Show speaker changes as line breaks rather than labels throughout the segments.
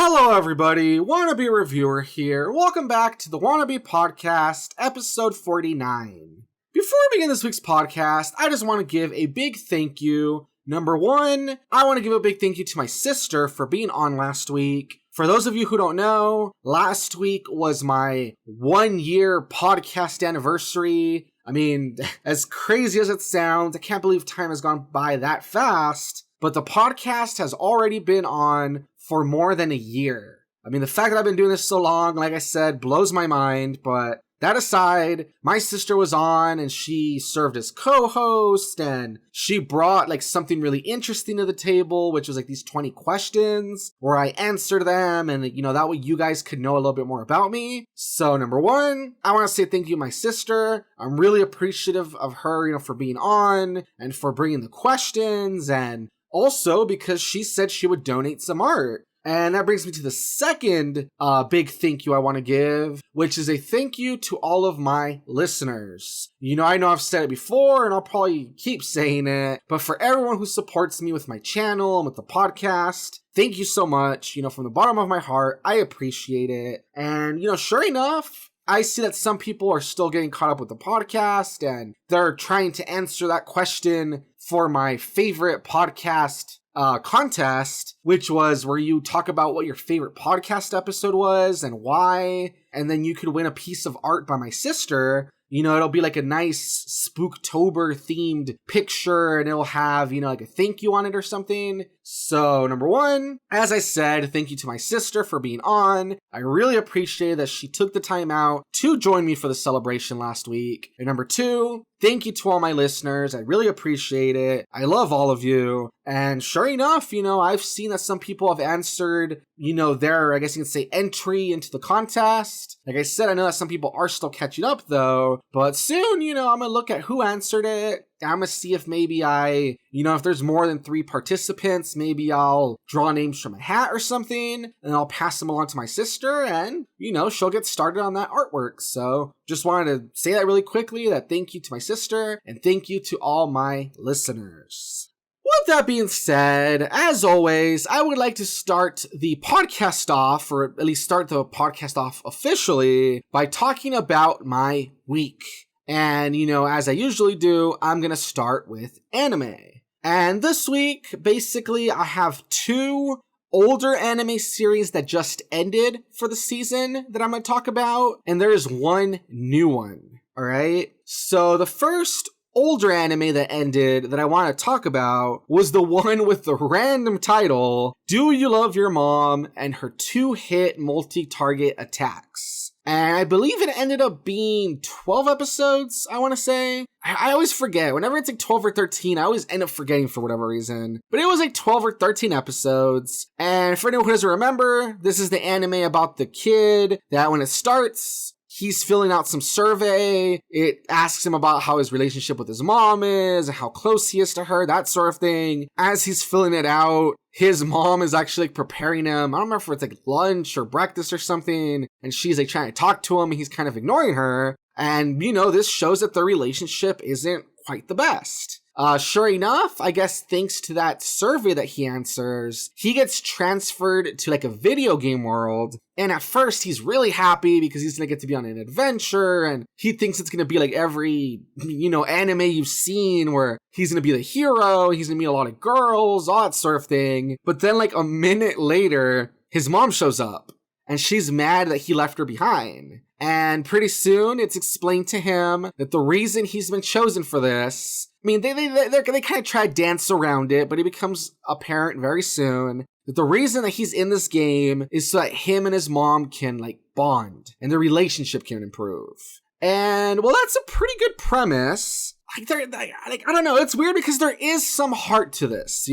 Hello everybody, Wannabe Reviewer here. Welcome back to the Wannabe Podcast, episode 49. Before we begin this week's podcast, I just want to give a big thank you. Number one, I want to give a big thank you to my sister for being on last week. For those of you who don't know, last week was my 1-year podcast anniversary. I mean, as crazy as it sounds, I can't believe time has gone by that fast, but the podcast has already been on for more than a year. I mean, the fact that I've been doing this so long, like I said, blows my mind, but that aside, my sister was on and she served as co-host and she brought like something really interesting to the table, which was like these 20 questions where I answered them and that way you guys could know a little bit more about me. So number one, I want to say thank you to my sister. I'm really appreciative of her, for being on and for bringing the questions, and also because she said she would donate some art. And that brings me to the second big thank you I want to give, which is a thank you to all of my listeners. I know I've said it before and I'll probably keep saying it, but for everyone who supports me with my channel and with the podcast, thank you so much. From the bottom of my heart, I appreciate it. And, sure enough, I see that some people are still getting caught up with the podcast and they're trying to answer that question for my favorite podcast contest, which was where you talk about what your favorite podcast episode was and why, and then you could win a piece of art by my sister. It'll be like a nice Spooktober themed picture and it'll have, like a thank you on it or something. So number one, as I said, thank you to my sister for being on. I really appreciate that she took the time out to join me for the celebration last week. And number two, thank you to all my listeners. I really appreciate it. I love all of you. And sure enough, I've seen that some people have answered, their, I guess you can say, entry into the contest. Like I said, I know that some people are still catching up though, but soon, I'm gonna look at who answered it. I'm gonna see if maybe if there's more than 3 participants, maybe I'll draw names from a hat or something, and I'll pass them along to my sister, and, she'll get started on that artwork. So just wanted to say that really quickly, that thank you to my sister, and thank you to all my listeners. With that being said, as always, I would like to start the podcast off, or at least start the podcast off officially, by talking about my week. And, as I usually do, I'm going to start with anime. And this week, basically, I have 2 older anime series that just ended for the season that I'm going to talk about. And there is 1 new one. All right. So the first older anime that ended that I want to talk about was the one with the random title, Do You Love Your Mom? And her 2-hit multi-target attacks. And I believe it ended up being 12 episodes, I want to say. I always forget. Whenever it's like 12 or 13, I always end up forgetting for whatever reason. But it was like 12 or 13 episodes. And for anyone who doesn't remember, this is the anime about the kid that when it starts, he's filling out some survey. It asks him about how his relationship with his mom is, and how close he is to her, that sort of thing. As he's filling it out, his mom is actually like preparing him. I don't remember if it's like lunch or breakfast or something. And she's like trying to talk to him and he's kind of ignoring her. And, this shows that the relationship isn't quite the best. Sure enough, I guess thanks to that survey that he answers, he gets transferred to like a video game world. And at first he's really happy because he's gonna get to be on an adventure and he thinks it's gonna be like every, anime you've seen where he's gonna be the hero, he's gonna meet a lot of girls, all that sort of thing. But then like a minute later, his mom shows up and she's mad that he left her behind. And pretty soon it's explained to him that the reason he's been chosen for this, I mean, they kind of try to dance around it, but it becomes apparent very soon that the reason that he's in this game is so that him and his mom can like bond and their relationship can improve. And well, that's a pretty good premise. I don't know. It's weird because there is some heart to this,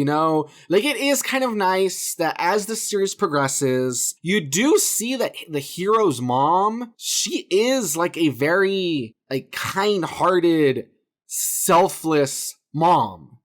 Like, it is kind of nice that as the series progresses, you do see that the hero's mom, she is like a very like kind-hearted, selfless mom,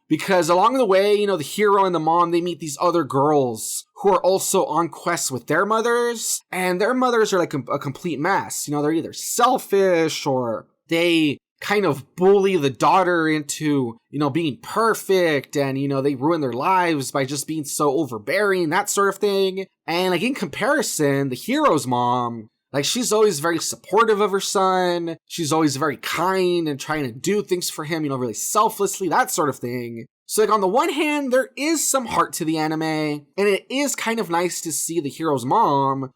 because along the way, the hero and the mom, they meet these other girls who are also on quests with their mothers, and their mothers are like a complete mess. They're either selfish or they kind of bully the daughter into, being perfect, and, they ruin their lives by just being so overbearing, that sort of thing. And like in comparison, the hero's mom, like she's always very supportive of her son. She's always very kind and trying to do things for him, really selflessly, that sort of thing. So like on the one hand, there is some heart to the anime, and it is kind of nice to see the hero's mom,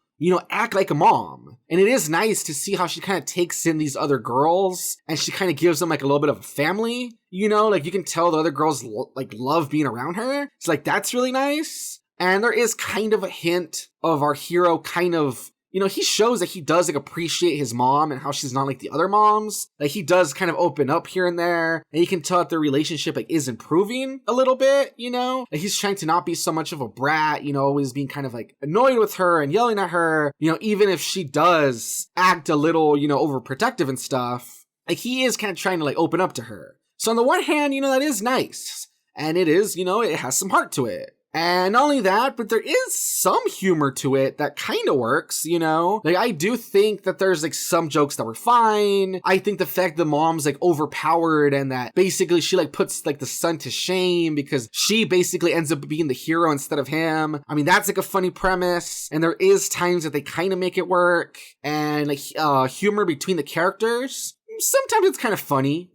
act like a mom. And it is nice to see how she kind of takes in these other girls and she kind of gives them like a little bit of a family, like you can tell the other girls love being around her. It's like, that's really nice. And there is kind of a hint of our hero kind of, he shows that he does like appreciate his mom and how she's not like the other moms. Like he does kind of open up here and there, and you can tell that their relationship like is improving a little bit, like he's trying to not be so much of a brat, always being kind of like annoyed with her and yelling at her, even if she does act a little, overprotective and stuff, like he is kind of trying to like open up to her. So on the one hand, that is nice, and it is, it has some heart to it. And not only that, but there is some humor to it that kind of works, Like, I do think that there's, like, some jokes that were fine. I think the fact the mom's, like, overpowered and that basically she, like, puts, like, the son to shame because she basically ends up being the hero instead of him. I mean, that's, like, a funny premise. And there is times that they kind of make it work. And, like, humor between the characters. Sometimes it's kind of funny,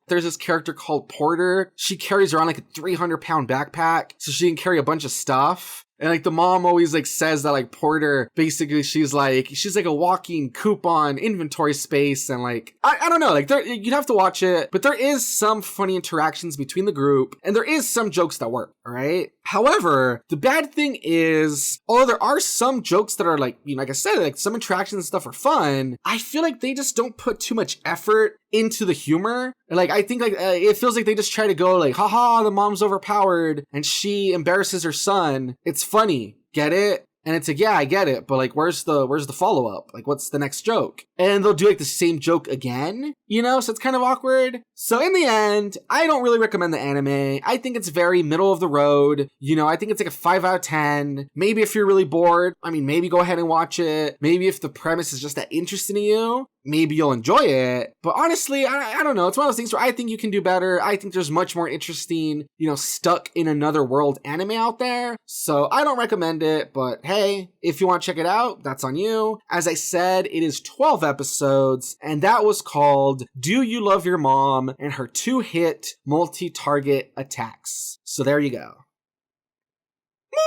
There's this character called Porter. She carries around like a 300-pound backpack so she can carry a bunch of stuff. And like the mom always like says that like Porter, basically she's like a walking coupon inventory space, and like, I don't know, like you'd have to watch it, but there is some funny interactions between the group and there is some jokes that work, all right? However, the bad thing is, although there are some jokes that are like, like I said, like some interactions and stuff are fun, I feel like they just don't put too much effort into the humor. Like, I think like it feels like they just try to go like, haha, the mom's overpowered and she embarrasses her son. It's funny. Get it? And it's like, yeah, I get it, but like, where's the follow-up? Like, what's the next joke? And they'll do like the same joke again, so it's kind of awkward. So in the end, I don't really recommend the anime. I think it's very middle of the road. I think it's like a 5 out of 10. Maybe if you're really bored, maybe go ahead and watch it. Maybe if the premise is just that interesting to you, maybe you'll enjoy it. But honestly, I don't know. It's one of those things where I think you can do better. I think there's much more interesting, stuck in another world anime out there. So I don't recommend it, but hey, if you want to check it out, that's on you. As I said, it is 12 episodes, and that was called Do You Love Your Mom and Her 2-Hit Multi-Target Attacks. So there you go.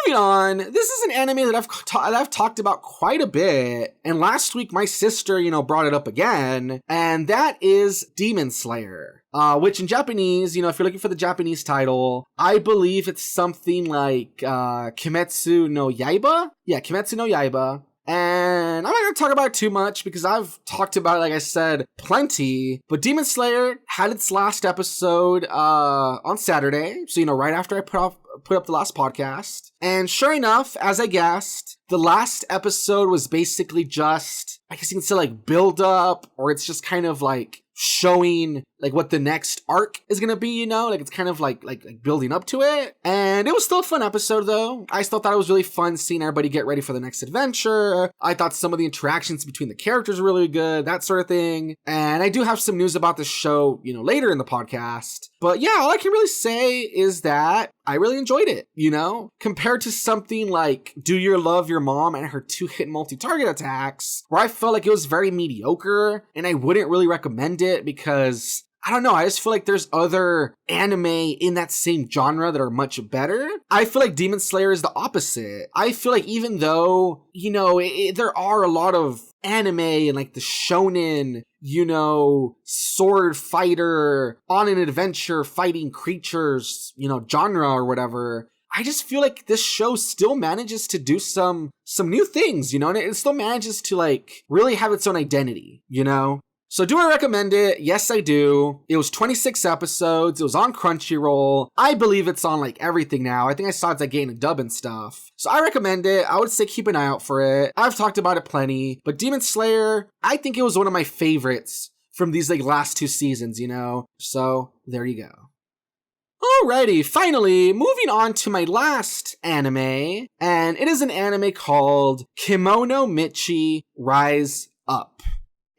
Moving on, this is an anime that I've talked about quite a bit, and last week my sister, brought it up again, and that is Demon Slayer, which in Japanese, if you're looking for the Japanese title, I believe it's something like Kimetsu no Yaiba? Yeah, Kimetsu no Yaiba. And I'm not going to talk about it too much because I've talked about it, like I said, plenty. But Demon Slayer had its last episode on Saturday. So, right after I put up the last podcast. And sure enough, as I guessed, the last episode was basically just, I guess you can say like build up, or it's just kind of like showing like what the next arc is gonna be, like it's kind of like building up to it. And it was still a fun episode though. I still thought it was really fun seeing everybody get ready for the next adventure. I thought some of the interactions between the characters were really good, that sort of thing. And I do have some news about the show, later in the podcast. But yeah, all I can really say is that I really enjoyed it, compared to something like Do You Love Your Mom and Her 2-Hit Multi-Target Attacks, where I felt like it was very mediocre and I wouldn't really recommend it because I don't know, I just feel like there's other anime in that same genre that are much better. I feel like Demon Slayer is the opposite. I feel like even though, there are a lot of anime and like the shonen, sword fighter, on an adventure fighting creatures, genre or whatever, I just feel like this show still manages to do some new things, and it still manages to like really have its own identity, So do I recommend it? Yes, I do. It was 26 episodes. It was on Crunchyroll. I believe it's on like everything now. I think I saw it's like getting a dub and stuff. So I recommend it. I would say keep an eye out for it. I've talked about it plenty. But Demon Slayer, I think it was one of my favorites from these like last 2 seasons, So there you go. Alrighty, finally, moving on to my last anime. And it is an anime called Kemono Michi Rise Up.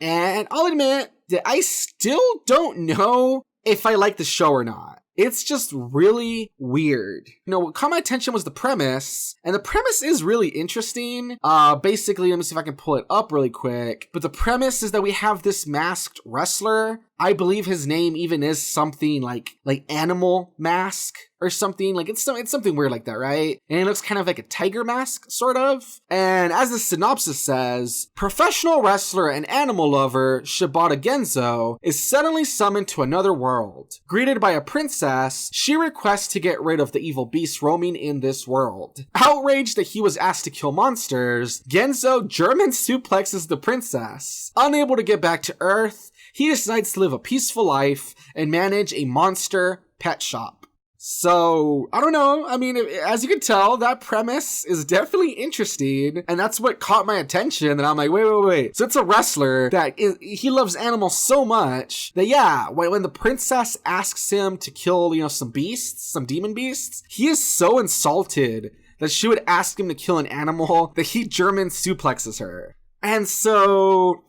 And I'll admit, that I still don't know if I like the show or not. It's just really weird. What caught my attention was the premise, and the premise is really interesting. Basically, let me see if I can pull it up really quick. But the premise is that we have this masked wrestler. I believe his name even is something like Animal Mask or something. Like it's something weird like that, right? And it looks kind of like a tiger mask, sort of. And as the synopsis says, professional wrestler and animal lover Shibata Genzo is suddenly summoned to another world. Greeted by a princess, she requests to get rid of the evil beasts roaming in this world. Outraged that he was asked to kill monsters, Genzo German suplexes the princess. Unable to get back to Earth, he decides to live a peaceful life and manage a monster pet shop. So, I don't know. I mean, as you can tell, that premise is definitely interesting. And that's what caught my attention. And I'm like, wait. So it's a wrestler that he loves animals so much that, yeah, when the princess asks him to kill, some beasts, some demon beasts, he is so insulted that she would ask him to kill an animal that he German suplexes her. And so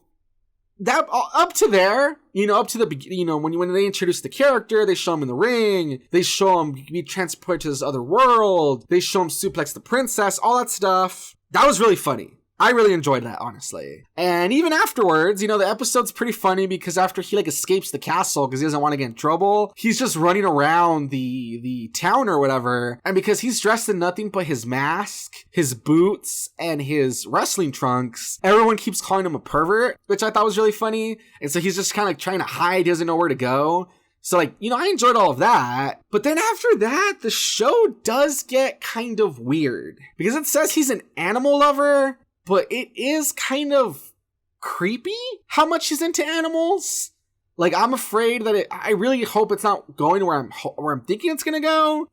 that up to there, up to the beginning, when they introduce the character, they show him in the ring, they show him be transported to this other world, they show him suplex the princess, all that stuff. That was really funny. I really enjoyed that, honestly. And even afterwards, the episode's pretty funny because after he escapes the castle because he doesn't want to get in trouble, he's just running around the town or whatever. And because he's dressed in nothing but his mask, his boots, and his wrestling trunks, everyone keeps calling him a pervert, which I thought was really funny. And so he's just kind of trying to hide, he doesn't know where to go. So I enjoyed all of that. But then after that, the show does get kind of weird because it says he's an animal lover, but it is kind of creepy how much he's into animals. I'm afraid that I really hope it's not going where I'm thinking it's gonna go.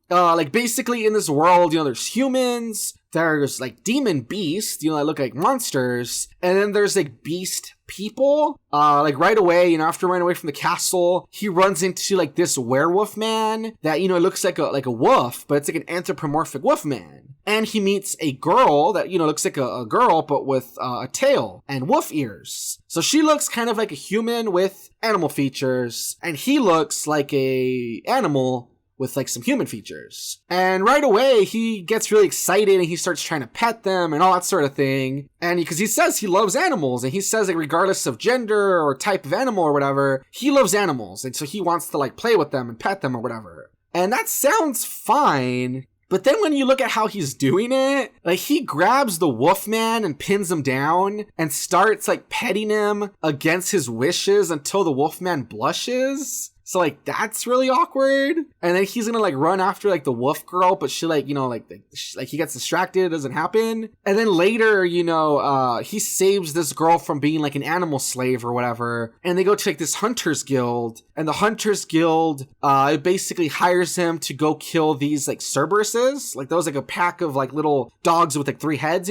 Basically in this world, there's humans, there's demon beasts, that look like monsters, and then there's beast people. Right away, after running away from the castle, he runs into this werewolf man that, it looks like a wolf, but it's an anthropomorphic wolf man. And he meets a girl that, looks like a girl, but with a tail and wolf ears. So she looks kind of like a human with animal features, and he looks like a animal with some human features. And right away, he gets really excited and he starts trying to pet them and all that sort of thing. And because he says he loves animals, and he says regardless of gender or type of animal or whatever, he loves animals. And so he wants to play with them and pet them or whatever. And that sounds fine. But then when you look at how he's doing it, he grabs the Wolfman and pins him down and starts petting him against his wishes until the Wolfman blushes. So that's really awkward. And then he's gonna run after the wolf girl, but she he gets distracted, it doesn't happen. And then later, he saves this girl from being an animal slave or whatever. And they go to this hunters guild, and the hunters guild it basically hires him to go kill these Cerberuses. Those a pack of little dogs with 3 heads,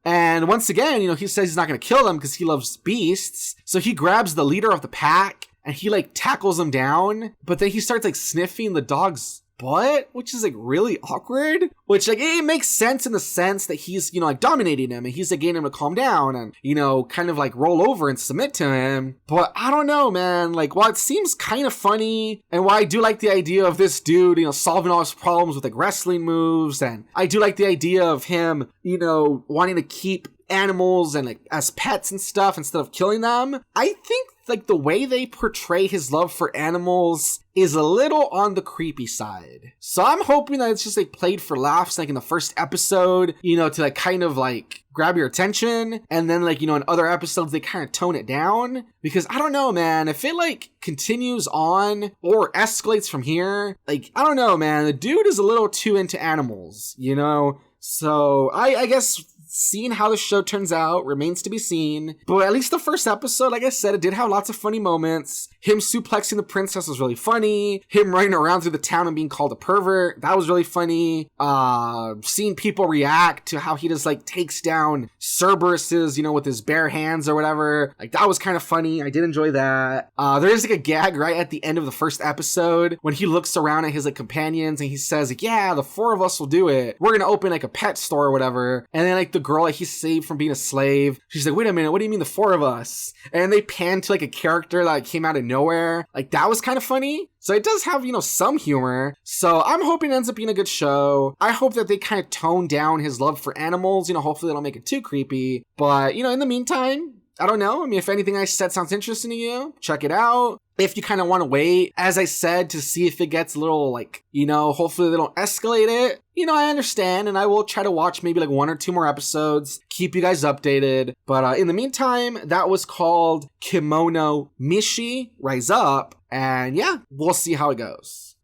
And once again, he says he's not gonna kill them because he loves beasts. So he grabs the leader of the pack and he tackles him down, but then he starts sniffing the dog's butt, which is really awkward, which it makes sense in the sense that he's dominating him, and he's getting him to calm down and kind of roll over and submit to him. But I don't know, man, while it seems kind of funny, and while I do like the idea of this dude solving all his problems with wrestling moves, and I do like the idea of him wanting to keep animals and as pets and stuff instead of killing them, I think the way they portray his love for animals is a little on the creepy side. So I'm hoping that it's just played for laughs in the first episode, to kind of grab your attention, and then in other episodes they kind of tone it down, because I don't know, man, if it continues on or escalates from here, I don't know, man, the dude is a little too into animals, so I guess seeing how the show turns out remains to be seen. But at least the first episode, like I said, it did have lots of funny moments. Him suplexing the princess was really funny. Him running around through the town and being called a pervert, that was really funny. Seeing people react to how he just takes down Cerberuses, with his bare hands or whatever. That was kind of funny. I did enjoy that. There is a gag right at the end of the first episode when he looks around at his companions and he says, yeah, the 4 of us will do it. We're gonna open a pet store or whatever. And then the girl that he saved from being a slave. She's like, wait a minute, what do you mean the four of us? And they pan to like a character that came out of nowhere. Like that was kind of funny. So it does have, some humor. So I'm hoping it ends up being a good show. I hope that they kind of tone down his love for animals. Hopefully they don't make it too creepy. But, in the meantime, I don't know. I mean, if anything I said sounds interesting to you, check it out. If you kind of want to wait, as I said, to see if it gets a little hopefully they don't escalate it. I understand, and I will try to watch maybe like 1 or 2 more episodes, keep you guys updated. But in the meantime, that was called Kemono Michi, Rise Up. And yeah, we'll see how it goes.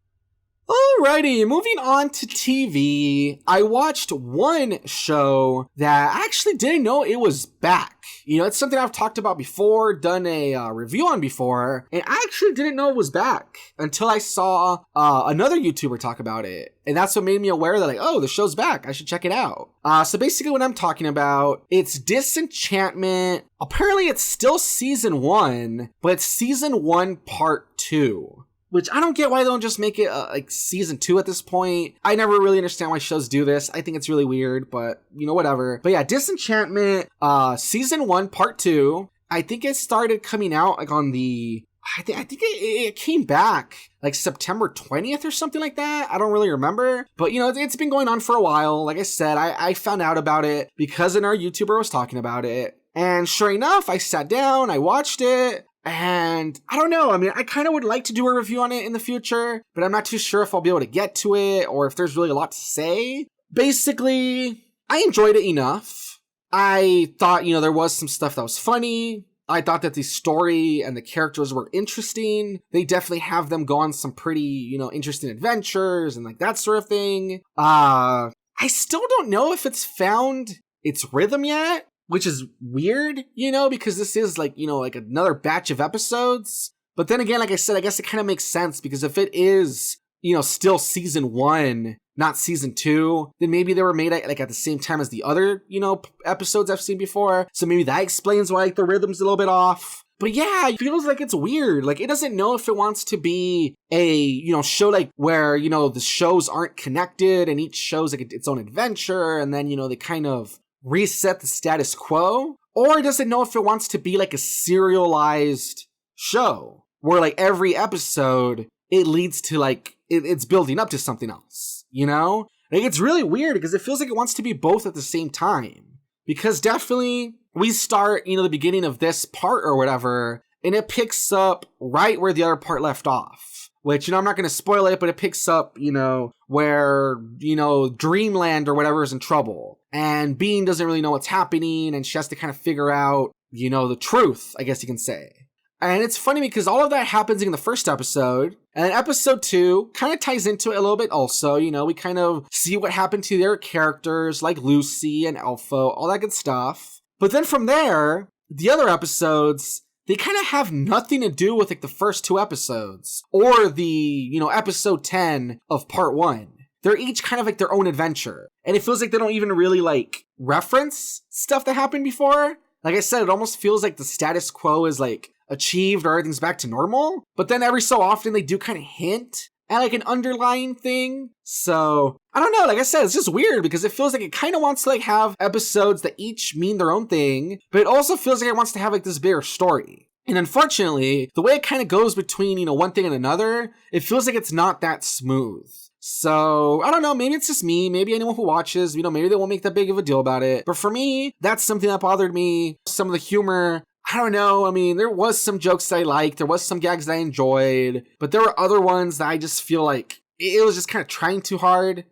Alrighty, moving on to TV. I watched one show that I actually didn't know it was back. It's something I've talked about before, done a review on before, and I actually didn't know it was back until I saw another YouTuber talk about it. And that's what made me aware that the show's back. I should check it out. So basically what I'm talking about, it's Disenchantment. Apparently it's still season 1, but it's season 1 part 2. Which I don't get why they don't just make it season 2 at this point. I never really understand why shows do this. I think it's really weird, but whatever. But yeah, Disenchantment, season 1, part 2. I think it started coming out on the, I think it came back September 20th or something like that. I don't really remember. But it's been going on for a while. Like I said, I found out about it because our YouTuber was talking about it. And sure enough, I sat down, I watched it. And I don't know. I mean, I kind of would like to do a review on it in the future, but I'm not too sure if I'll be able to get to it or if there's really a lot to say. Basically, I enjoyed it enough. I thought, there was some stuff that was funny. I thought that the story and the characters were interesting. They definitely have them go on some pretty, interesting adventures and that sort of thing. I still don't know if it's found its rhythm yet. Which is weird, because this is another batch of episodes. But then again, like I said, I guess it kind of makes sense because if it is, still season 1, not season 2, then maybe they were made at the same time as the other, episodes I've seen before. So maybe that explains why the rhythm's a little bit off. But yeah, it feels like it's weird. It doesn't know if it wants to be a, show where, the shows aren't connected and each show's its own adventure. And then, they kind of reset the status quo, or does it know if it wants to be a serialized show where every episode it leads to it's building up to something else, it's really weird because it feels like it wants to be both at the same time, because definitely we start the beginning of this part or whatever and it picks up right where the other part left off. Which, I'm not going to spoil it, but it picks up, where, Dreamland or whatever is in trouble. And Bean doesn't really know what's happening, and she has to kind of figure out, the truth, I guess you can say. And it's funny because all of that happens in the first episode, and then episode 2 kind of ties into it a little bit also. We kind of see what happened to their characters, like Lucy and Alpha, all that good stuff. But then from there, the other episodes, they kind of have nothing to do with the first 2 episodes or the, episode 10 of part 1. They're each kind of their own adventure. And it feels like they don't even really reference stuff that happened before. Like I said, it almost feels like the status quo is achieved or everything's back to normal. But then every so often they do kind of hint at an underlying thing. So I don't know. Like I said, it's just weird because it feels like it kind of wants to have episodes that each mean their own thing, but it also feels like it wants to have this bigger story. And unfortunately, the way it kind of goes between, one thing and another, it feels like it's not that smooth. So, I don't know, maybe it's just me, maybe anyone who watches, maybe they won't make that big of a deal about it. But for me, that's something that bothered me. Some of the humor, I don't know, I mean, there was some jokes that I liked, there was some gags that I enjoyed, but there were other ones that I just feel like it was just kind of trying too hard,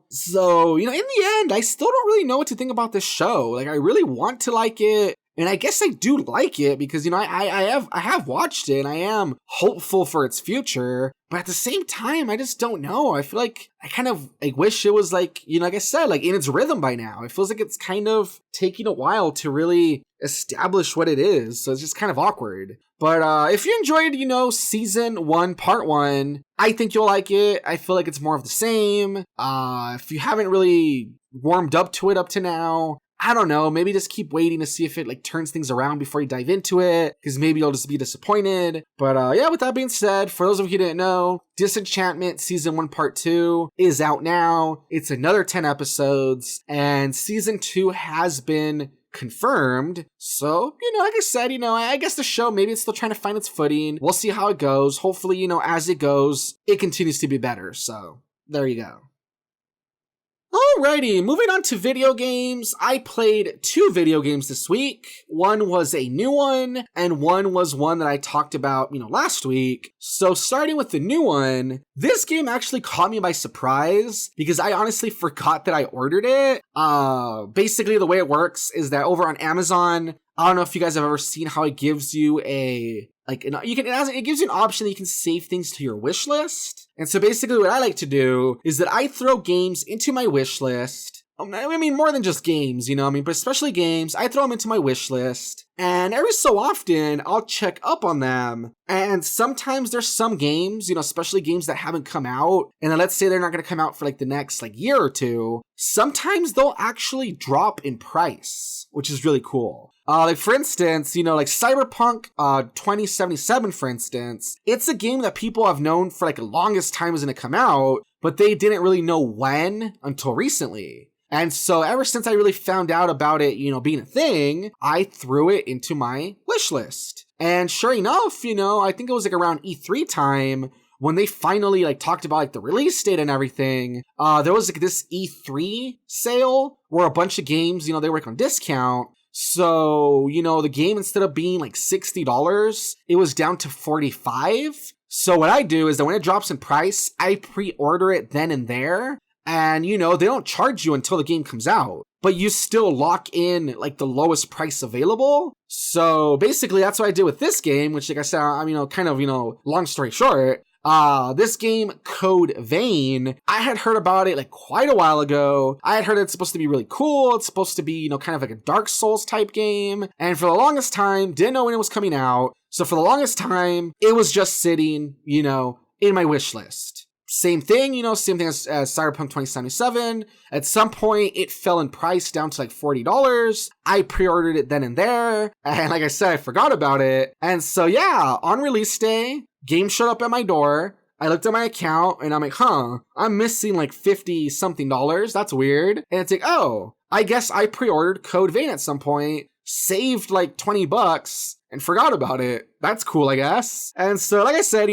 So, in the end, I still don't really know what to think about this show. I really want to like it. And I guess I do like it because, I have watched it and I am hopeful for its future. But at the same time, I just don't know. I feel like I kind of wish it was like I said, in its rhythm by now. It feels like it's kind of taking a while to really establish what it is. So it's just kind of awkward. But if you enjoyed, season 1, part 1, I think you'll like it. I feel like it's more of the same. If you haven't really warmed up to it up to now, I don't know, maybe just keep waiting to see if it like turns things around before you dive into it, because maybe you'll just be disappointed. But yeah, with that being said, for those of you who didn't know, Disenchantment Season 1 Part 2 is out now. It's another 10 episodes, and Season 2 has been confirmed. So, like I said, I guess the show, maybe it's still trying to find its footing. We'll see how it goes. Hopefully, as it goes, it continues to be better. So, there you go. Alrighty, moving on to video games. I played 2 video games this week. One was a new one, and one was one that I talked about, last week. So starting with the new one, this game actually caught me by surprise because I honestly forgot that I ordered it. Basically the way it works is that over on Amazon, I don't know if you guys have ever seen how it gives you it gives you an option that you can save things to your wish list. And so basically what I like to do is that I throw games into my wish list. I mean, more than just games, but especially games, I throw them into my wish list. And every so often, I'll check up on them. And sometimes there's some games, especially games that haven't come out. And then let's say they're not going to come out for the next year or two. Sometimes they'll actually drop in price, which is really cool. For instance, Cyberpunk 2077, for instance, it's a game that people have known for the longest time was going to come out, but they didn't really know when until recently. And so ever since I really found out about it, being a thing, I threw it into my wish list. And sure enough, I think it was around E3 time when they finally talked about the release date and everything. There was this E3 sale where a bunch of games, they were on discount. So, the game, instead of being $60, it was down to $45. So what I do is that when it drops in price, I pre-order it then and there. And, they don't charge you until the game comes out, but you still lock in the lowest price available. So basically that's what I did with this game, which I said, long story short, this game, Code Vein, I had heard about it quite a while ago. I had heard it's supposed to be really cool. It's supposed to be, kind of a Dark Souls type game. And for the longest time, didn't know when it was coming out. So for the longest time, it was just sitting, in my wish list. Same thing as Cyberpunk 2077. At some point, it fell in price down to $40. I pre-ordered it then and there. And like I said, I forgot about it. And so yeah, on release day, game showed up at my door. I looked at my account and I'm I'm missing 50 something dollars. That's weird. And it's oh, I guess I pre-ordered Code Vein at some point, saved $20 and forgot about it. That's cool, I guess. And so like I said,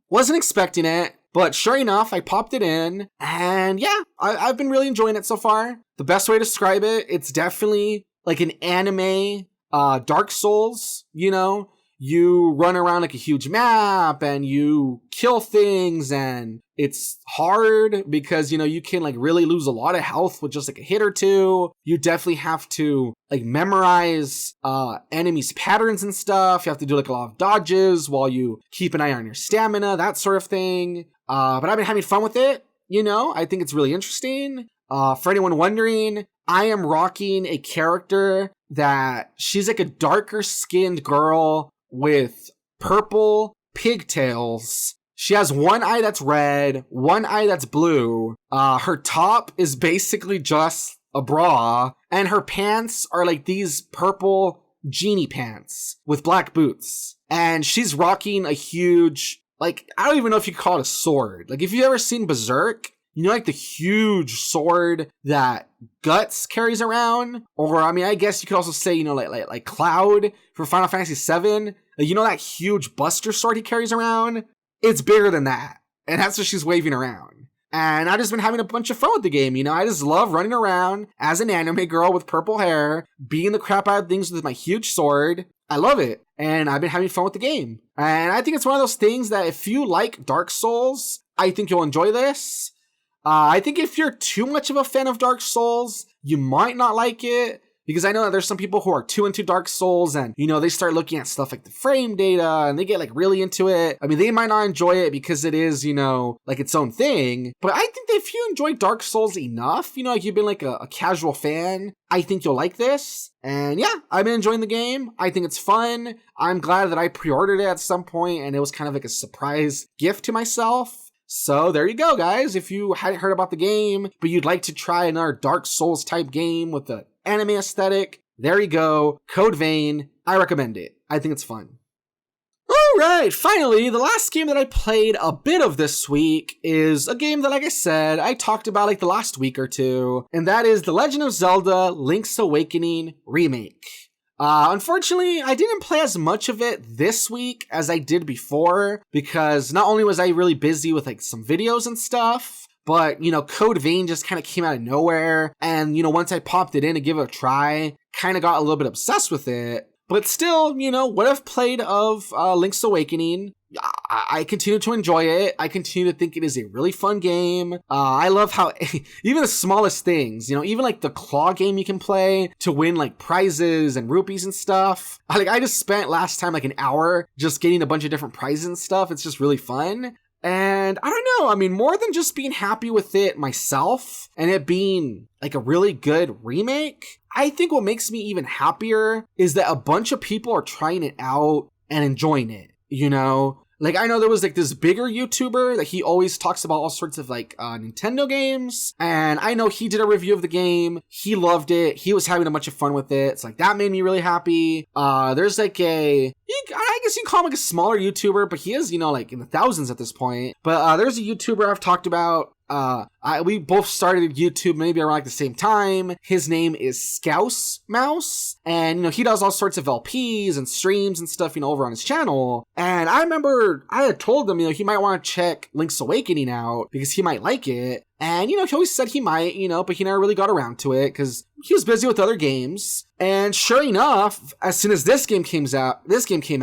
wasn't expecting it, but sure enough, I popped it in, and yeah, I've been really enjoying it so far. The best way to describe it, it's definitely an anime Dark Souls, You run around a huge map, and you kill things, and it's hard because, you can really lose a lot of health with just a hit or two. You definitely have to memorize enemies' patterns and stuff. You have to do a lot of dodges while you keep an eye on your stamina, that sort of thing. But I've been having fun with it. I think it's really interesting. For anyone wondering, I am rocking a character that she's a darker skinned girl with purple pigtails. She has one eye that's red, one eye that's blue. Her top is basically just a bra, and her pants are these purple genie pants with black boots. And she's rocking a huge, I don't even know if you call it a sword. If you've ever seen Berserk, the huge sword that Guts carries around? Or, I guess you could also say, like Cloud from Final Fantasy VII. That huge Buster sword he carries around? It's bigger than that. And that's what she's waving around. And I've just been having a bunch of fun with the game. I just love running around as an anime girl with purple hair, beating the crap out of things with my huge sword. I love it. And I've been having fun with the game. And I think it's one of those things that if you like Dark Souls, I think you'll enjoy this. I think if you're too much of a fan of Dark Souls, you might not like it. Because I know that there's some people who are too into Dark Souls and, they start looking at stuff like the frame data and they get really into it. They might not enjoy it because it is, its own thing. But I think that if you enjoy Dark Souls enough, you've been a casual fan, I think you'll like this. And yeah, I've been enjoying the game. I think it's fun. I'm glad that I pre-ordered it at some point and it was kind of a surprise gift to myself. So there you go, guys. If you hadn't heard about the game, but you'd like to try another Dark Souls type game with a anime aesthetic, there you go. Code Vein. I recommend it. I think it's fun. Alright, finally, the last game that I played a bit of this week is a game that, like I said, I talked about like the last week or two, and that is The Legend of Zelda Link's Awakening Remake. Unfortunately, I didn't play as much of it this week as I did before, because not only was I really busy with like some videos and stuff, but, Code Vein just kind of came out of nowhere, and, once I popped it in to give it a try, kind of got a little bit obsessed with it. But still, what I've played of Link's Awakening, I continue to enjoy it. I continue to think it is a really fun game. I love how even the smallest things, even like the claw game you can play to win like prizes and rupees and stuff. I just spent last time like an hour just getting a bunch of different prizes and stuff. It's just really fun. And I don't know, more than just being happy with it myself and it being like a really good remake, I think what makes me even happier is that a bunch of people are trying it out and enjoying it, Like, I know there was like this bigger YouTuber that he always talks about all sorts of like Nintendo games. And I know he did a review of the game. He loved it. He was having a bunch of fun with it. It's like, that made me really happy. There's like I guess you can call him like a smaller YouTuber, but he is, like in the thousands at this point. But there's a YouTuber I've talked about. We both started YouTube maybe around like the same time. His name is Scouse Mouse, and he does all sorts of LPs and streams and stuff, over on his channel. And I remember I had told him, he might want to check Link's Awakening out because he might like it. And, he always said he might, but he never really got around to it because he was busy with other games. And sure enough, as soon as this game came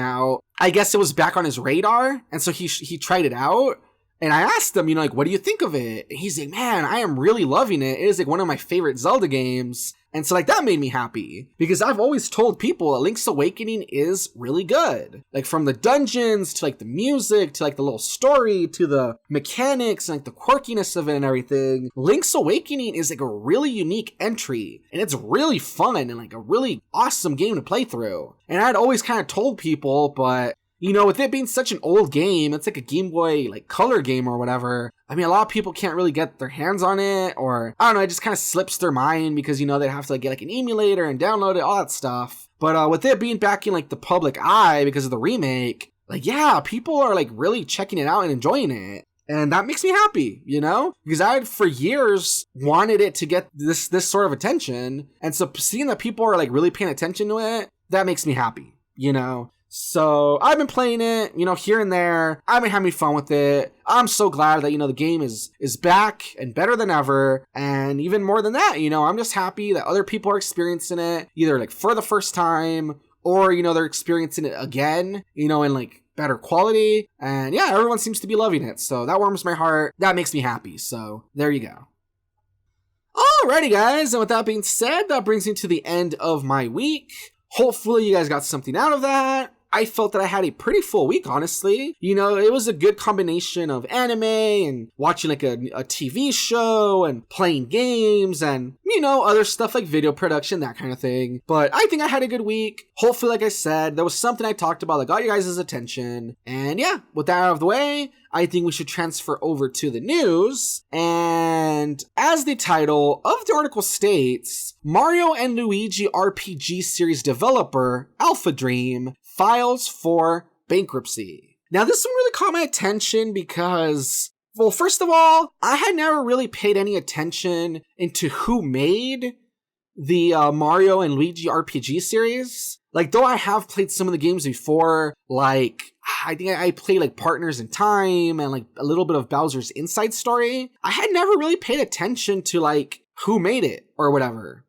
out, I guess it was back on his radar. And so he tried it out. And I asked him, what do you think of it? And he's like, man, I am really loving it. It is like one of my favorite Zelda games. And so like that made me happy because I've always told people that Link's Awakening is really good. Like from the dungeons to like the music to like the little story to the mechanics and like the quirkiness of it and everything. Link's Awakening is like a really unique entry and it's really fun and like a really awesome game to play through. And I'd always kind of told people, but with it being such an old game, it's like a Game Boy like Color game or whatever. A lot of people can't really get their hands on it, or I don't know, it just kind of slips their mind because they have to like get like an emulator and download it, all that stuff. But with it being back in like the public eye because of the remake, like yeah, people are like really checking it out and enjoying it. And that makes me happy, because I had for years wanted it to get this sort of attention. And so seeing that people are like really paying attention to it, that makes me happy, So I've been playing it, here and there. I've been having fun with it. I'm so glad that, the game is back and better than ever. And even more than that, I'm just happy that other people are experiencing it either like for the first time or, they're experiencing it again, in like better quality. And yeah, everyone seems to be loving it. So that warms my heart. That makes me happy. So there you go. Alrighty, guys. And with that being said, that brings me to the end of my week. Hopefully you guys got something out of that. I felt that I had a pretty full week, honestly. It was a good combination of anime and watching like a TV show and playing games and, other stuff like video production, that kind of thing. But I think I had a good week. Hopefully, like I said, there was something I talked about that got you guys' attention. And yeah, with that out of the way, I think we should transfer over to the news. And as the title of the article states, Mario and Luigi RPG series developer AlphaDream files for bankruptcy. Now, this one really caught my attention because, well, first of all, I had never really paid any attention into who made the Mario and Luigi RPG series. Like, though I have played some of the games before, like, I think I played like Partners in Time and like a little bit of Bowser's Inside Story. I had never really paid attention to like who made it or whatever,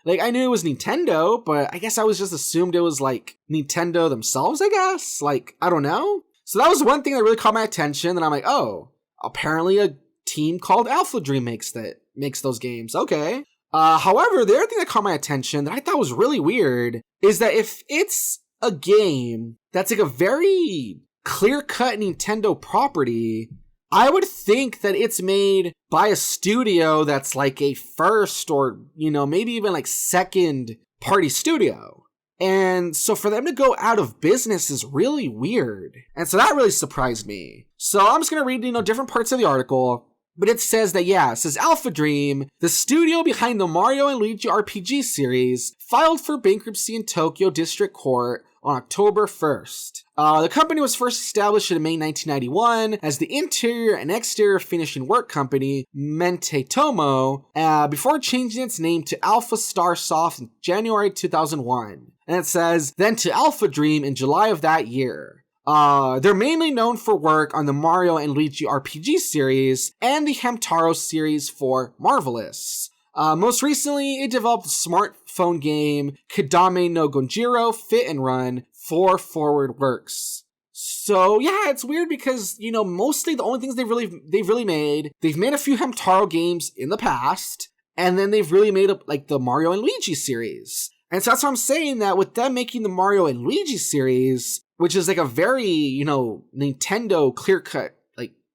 Like, I knew it was Nintendo, but I guess I was just assumed it was like Nintendo themselves, I guess. Like, I don't know. So that was one thing that really caught my attention. And I'm like, oh, apparently a team called AlphaDream makes those games. Okay. However, the other thing that caught my attention that I thought was really weird is that if it's a game that's like a very clear-cut Nintendo property, I would think that it's made by a studio that's like a first or, maybe even like second party studio. And so for them to go out of business is really weird. And so that really surprised me. So I'm just going to read, different parts of the article. But it says that, it says AlphaDream, the studio behind the Mario and Luigi RPG series, filed for bankruptcy in Tokyo District Court on October 1st. The company was first established in May 1991 as the interior and exterior finishing work company, Mente Tomo, before changing its name to Alpha Star Soft in January 2001. And it says, then to AlphaDream in July of that year. They're mainly known for work on the Mario and Luigi RPG series and the Hamtaro series for Marvelous. Most recently, it developed the smartphone game Kadame no Gonjiro Fit and Run for Forward Works. So yeah, it's weird because, mostly the only things they've really made, they've made a few Hamtaro games in the past, and then they've really made the Mario and Luigi series. And so that's what I'm saying, that with them making the Mario and Luigi series, which is a very, Nintendo clear-cut,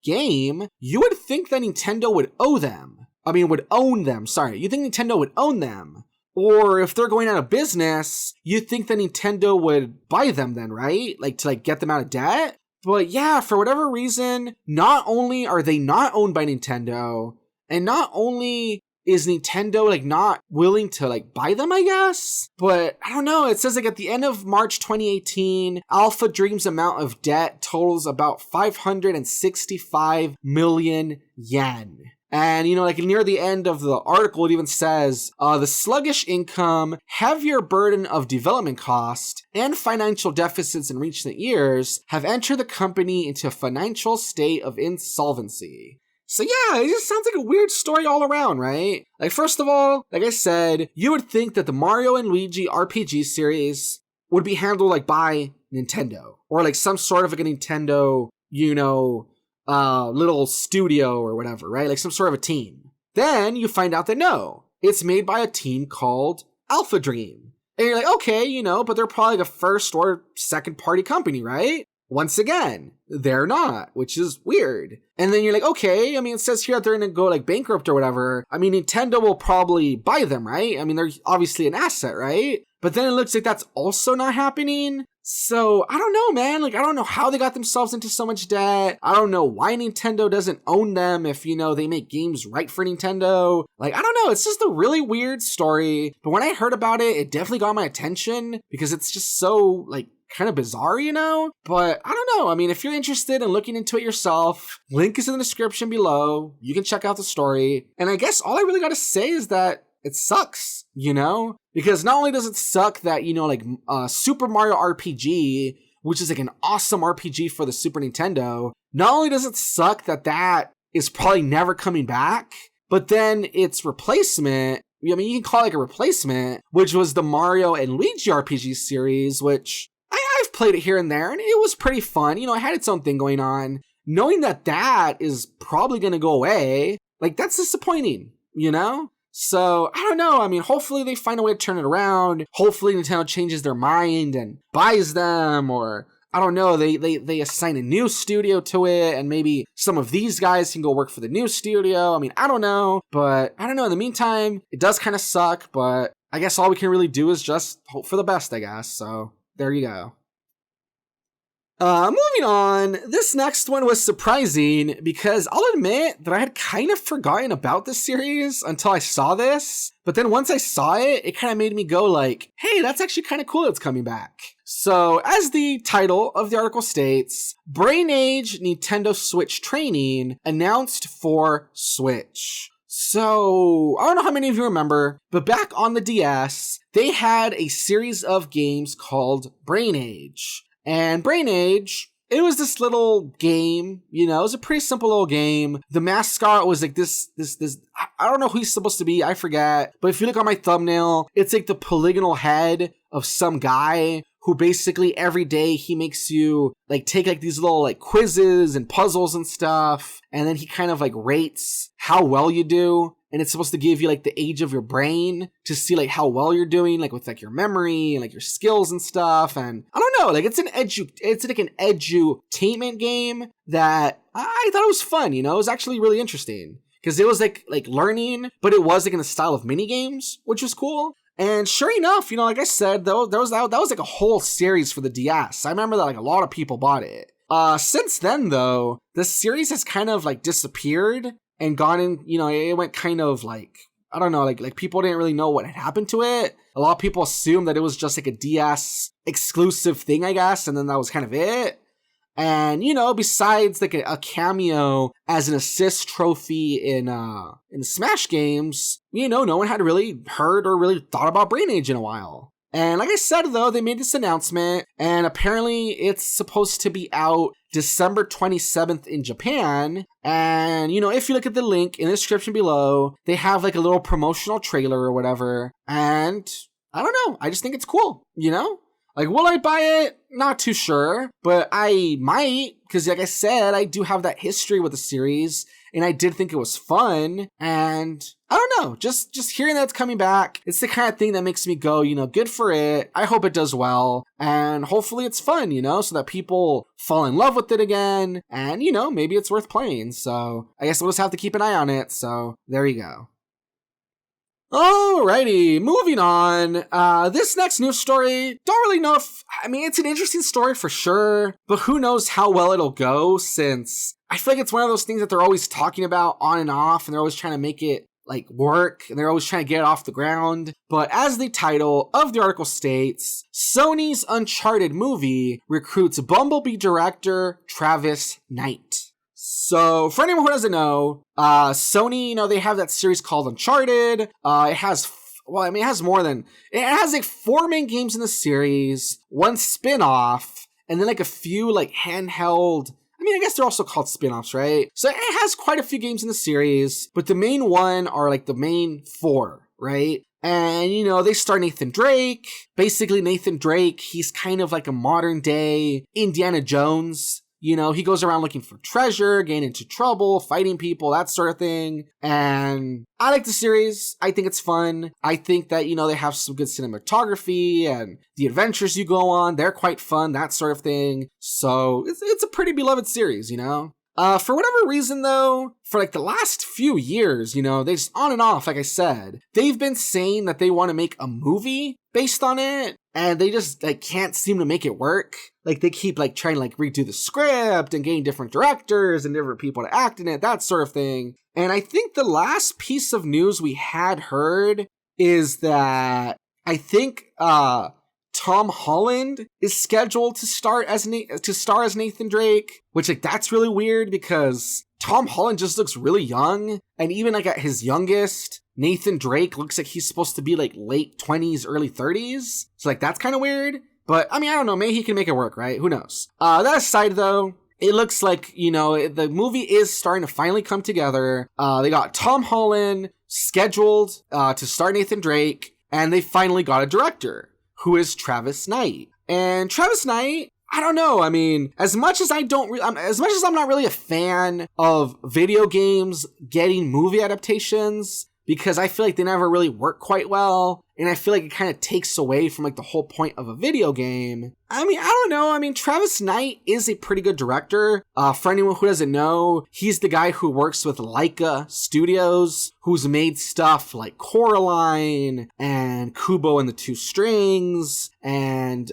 game, you would think that Nintendo would own them. Sorry. You think Nintendo would own them. Or if they're going out of business, you'd think that Nintendo would buy them then, right? To get them out of debt? But yeah, for whatever reason, not only are they not owned by Nintendo, and not only is Nintendo not willing to buy them, I guess? But I don't know, it says at the end of March 2018, AlphaDream's amount of debt totals about 565 million yen. And, near the end of the article, it even says, the sluggish income, heavier burden of development cost, and financial deficits in recent years have entered the company into a financial state of insolvency. So yeah, it just sounds like a weird story all around, right? First of all, like I said, you would think that the Mario and Luigi RPG series would be handled by Nintendo, or some sort of a Nintendo, little studio or whatever, right? Some sort of a team. Then you find out that no, it's made by a team called AlphaDream. And you're okay, but they're probably a first or second party company, right? Once again, they're not, which is weird. And then you're okay, it says here that they're gonna go bankrupt or whatever. Nintendo will probably buy them, right? They're obviously an asset, right? But then it looks like that's also not happening. So, I don't know, man. I don't know how they got themselves into so much debt. I don't know why Nintendo doesn't own them if, they make games right for Nintendo. I don't know. It's just a really weird story. But when I heard about it, it definitely got my attention because it's just so, kind of bizarre, But I don't know. If you're interested in looking into it yourself, link is in the description below. You can check out the story. And I guess all I really got to say is that it sucks, Because not only does it suck that, Super Mario RPG, which is an awesome RPG for the Super Nintendo, not only does it suck that that is probably never coming back, but then its replacement, you can call it a replacement, which was the Mario and Luigi RPG series, which I've played it here and there, and it was pretty fun. It had its own thing going on. Knowing that that is probably going to go away, that's disappointing, So, I don't know. Hopefully they find a way to turn it around. Hopefully Nintendo changes their mind and buys them, or I don't know, they assign a new studio to it, and maybe some of these guys can go work for the new studio. I don't know. But, I don't know. In the meantime, it does kind of suck, but I guess all we can really do is just hope for the best, I guess. So, there you go. Moving on, this next one was surprising because I'll admit that I had kind of forgotten about this series until I saw this. But then once I saw it, it kind of made me go hey, that's actually kind of cool it's coming back. So, as the title of the article states, Brain Age Nintendo Switch Training announced for Switch. So, I don't know how many of you remember, but back on the DS, they had a series of games called Brain Age. And Brain Age, it was this little game, it was a pretty simple little game. The mascot was this, I don't know who he's supposed to be, I forget. But if you look on my thumbnail, it's the polygonal head of some guy who basically every day he makes you take these little quizzes and puzzles and stuff. And then he kind of rates how well you do. And it's supposed to give you the age of your brain to see how well you're doing, with your memory and your skills and stuff. And I don't know, it's an edutainment game that I thought it was fun, it was actually really interesting. Because it was learning, but it was in the style of mini games, which was cool. And sure enough, like I said, that was a whole series for the DS. I remember that a lot of people bought it. Since then though, the series has kind of disappeared. and gone in, it went kind of like, I don't know, like people didn't really know what had happened to it. A lot of people assumed that it was just like a DS exclusive thing, I guess, and then that was kind of it. And, besides like a cameo as an assist trophy in the Smash games, no one had really heard or really thought about Brain Age in a while. And like I said, though, they made this announcement, and apparently it's supposed to be out December 27th in Japan. And, if you look at the link in the description below, they have like a little promotional trailer or whatever. And I don't know, I just think it's cool, Like, will I buy it? Not too sure, but I might, because like I said, I do have that history with the series, and I did think it was fun, and I don't know, just hearing that it's coming back, it's the kind of thing that makes me go, good for it. I hope it does well, and hopefully it's fun, so that people fall in love with it again, and, maybe it's worth playing, so I guess we'll just have to keep an eye on it, so there you go. Alrighty, moving on. This next news story, don't really know it's an interesting story for sure, but who knows how well it'll go, since I feel like it's one of those things that they're always talking about on and off, and they're always trying to make it like work, and they're always trying to get it off the ground. But as the title of the article states, Sony's Uncharted movie recruits Bumblebee director Travis Knight. So, for anyone who doesn't know, Sony, they have that series called Uncharted. It has like 4 main games in the series, 1 spin-off, and then like a few like handheld, I guess they're also called spin-offs, right? So it has quite a few games in the series, but the main one are like the main 4, right? And, they star Nathan Drake. Basically, Nathan Drake, he's kind of like a modern day Indiana Jones. He goes around looking for treasure, getting into trouble, fighting people, that sort of thing. And I like the series. I think it's fun. I think that, they have some good cinematography, and the adventures you go on, they're quite fun, that sort of thing. So it's a pretty beloved series, For whatever reason, though, for like the last few years, they just on and off, like I said, they've been saying that they want to make a movie based on it, and they just like can't seem to make it work. Like they keep like trying to like redo the script and getting different directors and different people to act in it, that sort of thing. And I think the last piece of news we had heard is that I think Tom Holland is scheduled to star as Nathan Drake, which like that's really weird because Tom Holland just looks really young, and even like at his youngest, Nathan Drake looks like he's supposed to be like late 20s, early 30s. So like that's kind of weird. But I don't know, maybe he can make it work, right? Who knows? That aside though, it looks like, the movie is starting to finally come together. They got Tom Holland scheduled to star Nathan Drake, and they finally got a director, who is Travis Knight. And Travis Knight, I don't know. As much as I'm not really a fan of video games getting movie adaptations, because I feel like they never really work quite well, and I feel like it kind of takes away from like the whole point of a video game. I don't know. Travis Knight is a pretty good director. For anyone who doesn't know, he's the guy who works with Laika Studios, who's made stuff like Coraline and Kubo and the Two Strings, and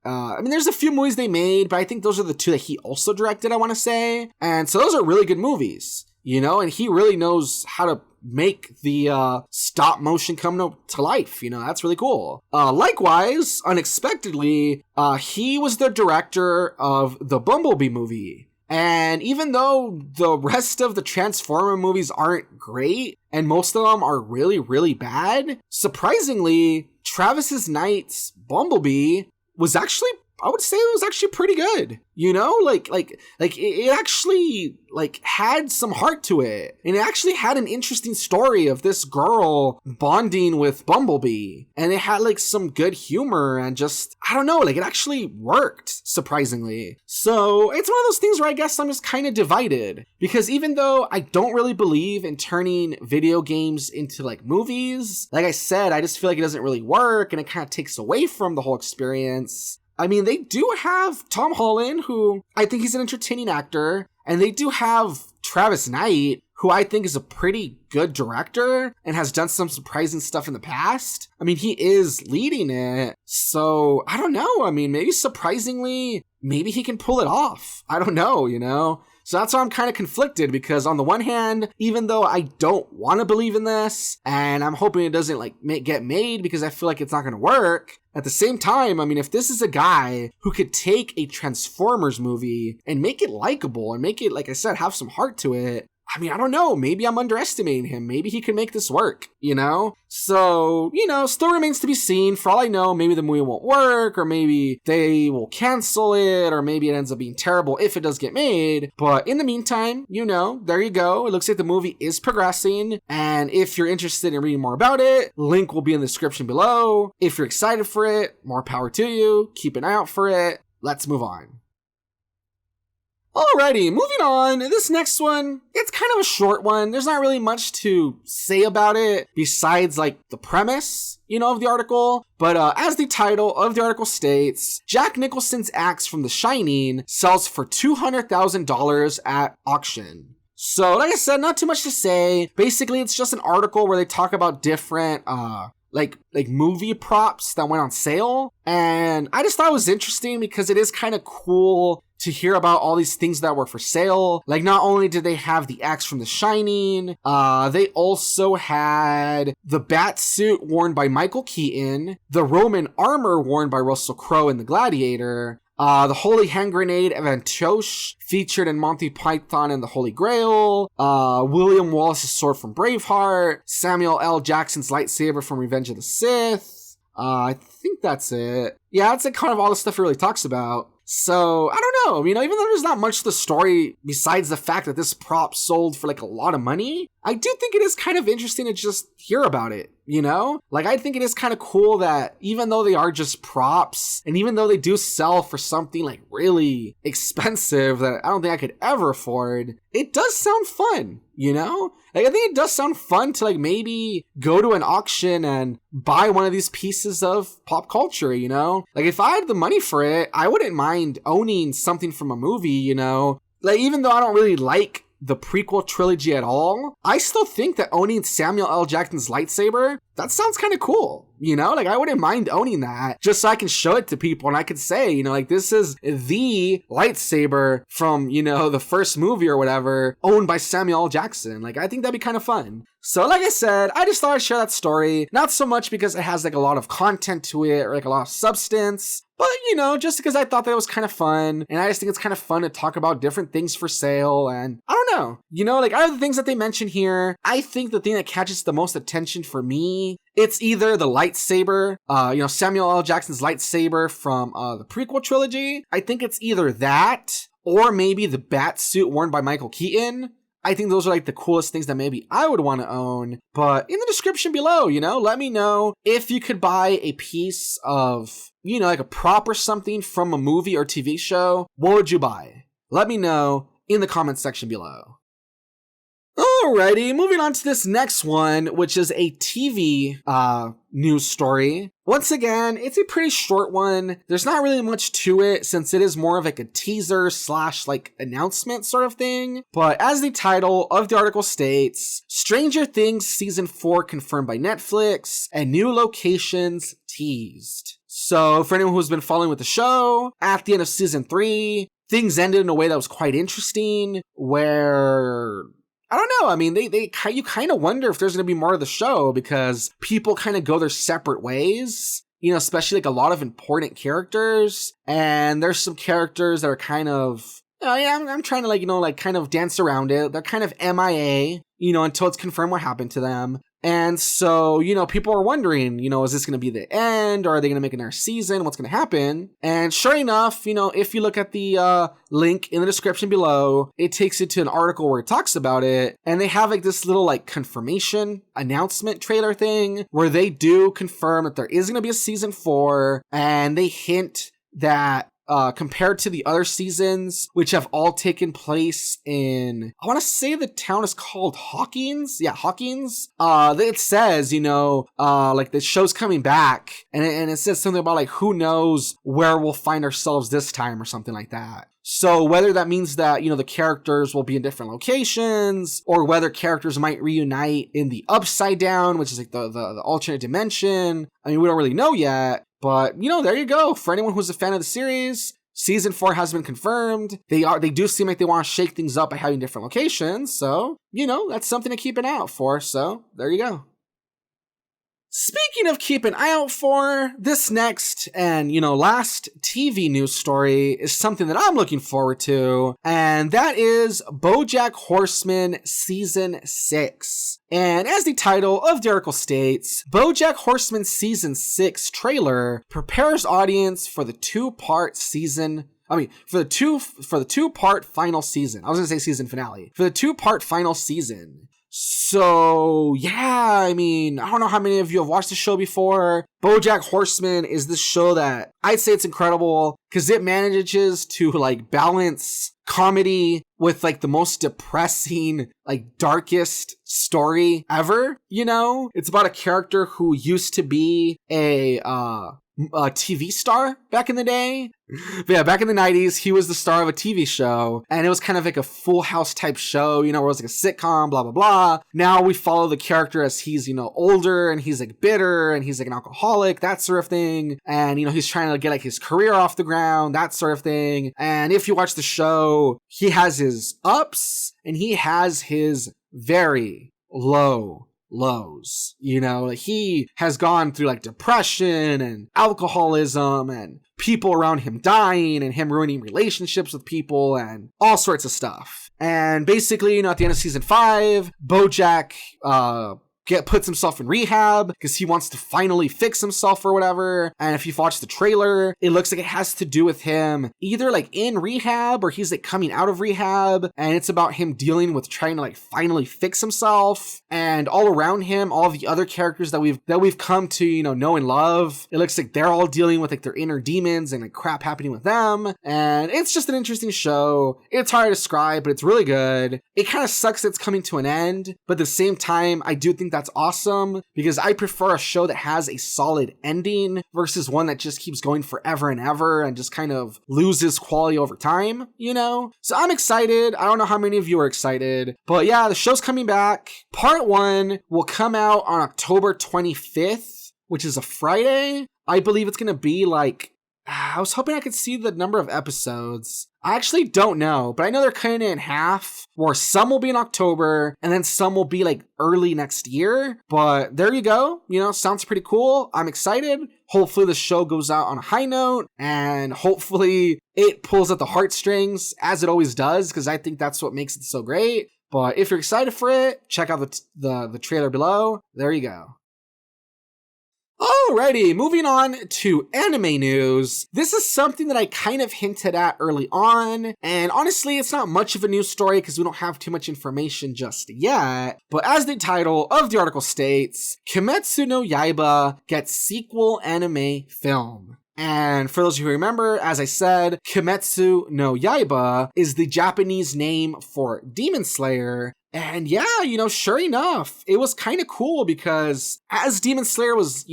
there's a few movies they made, but I think those are the 2 that he also directed, I want to say. And so those are really good movies, and he really knows how to make the stop motion come to life. That's really cool. Likewise, unexpectedly, he was the director of the Bumblebee movie. And even though the rest of the Transformer movies aren't great, and most of them are really, really bad, surprisingly, Travis Knight's Bumblebee was actually, I would say it was actually pretty good. It actually had some heart to it. And it actually had an interesting story of this girl bonding with Bumblebee. And it had some good humor and just, I don't know, it actually worked, surprisingly. So it's one of those things where I guess I'm just kind of divided. Because even though I don't really believe in turning video games into movies, like I said, I just feel like it doesn't really work and it kind of takes away from the whole experience. They do have Tom Holland, who I think he's an entertaining actor, and they do have Travis Knight, who I think is a pretty good director and has done some surprising stuff in the past. He is leading it, so I don't know. Maybe surprisingly, maybe he can pull it off. I don't know, So So that's why I'm kind of conflicted, because on the one hand, even though I don't want to believe in this, and I'm hoping it doesn't like get made because I feel like it's not going to work, at the same time, I mean, if this is a guy who could take a Transformers movie and make it likable and make it, like I said, have some heart to it, I mean, I don't know, maybe I'm underestimating him. Maybe he can make this work, you know? So, you know, still remains to be seen. For all I know, maybe the movie won't work, or maybe they will cancel it, or maybe it ends up being terrible if it does get made. But in the meantime, you know, there you go. It looks like the movie is progressing. And if you're interested in reading more about it, link will be in the description below. If you're excited for it, more power to you. Keep an eye out for it. Let's move on. Alrighty, moving on. This next one, it's kind of a short one. There's not really much to say about it besides like the premise, you know, of the article. But as the title of the article states, Jack Nicholson's axe from The Shining sells for $200,000 at auction. So like I said, not too much to say. Basically, it's just an article where they talk about different like movie props that went on sale. And I just thought it was interesting because it is kind of cool to hear about all these things that were for sale. Like, not only did they have the axe from The Shining, they also had the bat suit worn by Michael Keaton, the Roman armor worn by Russell Crowe in The Gladiator, the holy hand grenade of Antioche featured in Monty Python and the Holy Grail, William Wallace's sword from Braveheart, Samuel L. Jackson's lightsaber from Revenge of the Sith. I think that's it. Yeah, that's like kind of all the stuff it really talks about. So, I don't know, you know, even though there's not much to the story besides the fact that this prop sold for like a lot of money, I do think it is kind of interesting to just hear about it, you know? Like, I think it is kind of cool that even though they are just props, and even though they do sell for something like really expensive that I don't think I could ever afford, it does sound fun, you know? Like, I think it does sound fun to like maybe go to an auction and buy one of these pieces of pop culture, you know? Like, if I had the money for it, I wouldn't mind owning something from a movie, you know? Like, even though I don't really like the prequel trilogy at all, I still think that owning Samuel L. Jackson's lightsaber, that sounds kind of cool, you know? Like, I wouldn't mind owning that just so I can show it to people and I could say, you know, like, this is the lightsaber from, you know, the first movie or whatever, owned by Samuel L. Jackson. Like, I think that'd be kind of fun. So like I said, I just thought I'd share that story, not so much because it has like a lot of content to it or like a lot of substance, but, you know, just because I thought that it was kind of fun, and I just think it's kind of fun to talk about different things for sale, and I don't know, you know, like out of the things that they mention here, I think the thing that catches the most attention for me, it's either the lightsaber, you know, Samuel L. Jackson's lightsaber from the prequel trilogy. I think it's either that, or maybe the bat suit worn by Michael Keaton. I think those are like the coolest things that maybe I would want to own. But in the description below, you know, let me know if you could buy a piece of, you know, like a prop or something from a movie or TV show. What would you buy? Let me know in the comments section below. Alrighty, moving on to this next one, which is a TV news story. Once again, it's a pretty short one. There's not really much to it since it is more of like a teaser / like announcement sort of thing. But as the title of the article states, Stranger Things Season 4 confirmed by Netflix and new locations teased. So for anyone who's been following with the show, at the end of Season 3, things ended in a way that was quite interesting, where I don't know. I mean, you kind of wonder if there's going to be more of the show because people kind of go their separate ways, you know, especially like a lot of important characters. And there's some characters that are kind of, you know, yeah, I'm trying to like, you know, like kind of dance around it. They're kind of MIA, you know, until it's confirmed what happened to them. And so, you know, people are wondering, you know, is this going to be the end, or are they going to make another season? What's going to happen? And sure enough, you know, if you look at the link in the description below, it takes you to an article where it talks about it. And they have like this little like confirmation announcement trailer thing where they do confirm that there is going to be a season 4, and they hint that compared to the other seasons, which have all taken place in, I want to say the town is called Hawkins. Yeah, Hawkins. It says, you know, like the show's coming back, and it says something about like, who knows where we'll find ourselves this time or something like that. So whether that means that, you know, the characters will be in different locations, or whether characters might reunite in the Upside Down, which is like the alternate dimension, I mean, we don't really know yet. But, you know, there you go. For anyone who's a fan of the series, Season 4 has been confirmed. They do seem like they want to shake things up by having different locations. So, that's something to keep an eye out for. So there you go. Speaking of keep an eye out for, this next and, last TV news story is something that I'm looking forward to, and that is BoJack Horseman Season 6. And as the title of the article states, BoJack Horseman Season 6 trailer prepares audience for the two-part final season. I was going to say season finale. For the two-part final season. So, yeah, I don't know how many of you have watched the show before. BoJack Horseman is this show that I'd say it's incredible because it manages to balance comedy with the most depressing, darkest story ever, It's about a character who used to be a TV star back in the day. But yeah, back in the 90s, he was the star of a TV show, and it was kind of like a Full House type show, where it was like a sitcom, blah, blah, blah. Now we follow the character as he's, older, and he's bitter, and he's an alcoholic, that sort of thing. And, he's trying to get his career off the ground, that sort of thing. And if you watch the show, he has his ups, and he has his very lows. He has gone through depression and alcoholism and people around him dying and him ruining relationships with people and all sorts of stuff. And basically, at the end of season 5, BoJack puts himself in rehab because he wants to finally fix himself or whatever. And if you've watched the trailer, it looks like it has to do with him either in rehab or he's coming out of rehab, and it's about him dealing with trying to finally fix himself. And all around him, all the other characters that we've come to know and love, it looks like they're all dealing with their inner demons and crap happening with them. And it's just an interesting show. It's hard to describe, but it's really good. It kind of sucks that it's coming to an end, but at the same time, I do think that's awesome because I prefer a show that has a solid ending versus one that just keeps going forever and ever and just kind of loses quality over time, So I'm excited. I don't know how many of you are excited, but yeah, the show's coming back. Part 1 will come out on October 25th, which is a Friday. I believe it's going to be I was hoping I could see the number of episodes. I actually don't know, but I know they're cutting it in half, where some will be in October, and then some will be early next year. But there you go. Sounds pretty cool. I'm excited. Hopefully the show goes out on a high note, and hopefully it pulls at the heartstrings, as it always does, because I think that's what makes it so great. But if you're excited for it, check out the trailer below. There you go. Alrighty, moving on to anime news. This is something that I kind of hinted at early on, and honestly, it's not much of a news story because we don't have too much information just yet. But as the title of the article states, Kimetsu no Yaiba gets sequel anime film. And for those of you who remember, as I said, Kimetsu no Yaiba is the Japanese name for Demon Slayer. And yeah, sure enough, it was kind of cool because as Demon Slayer was,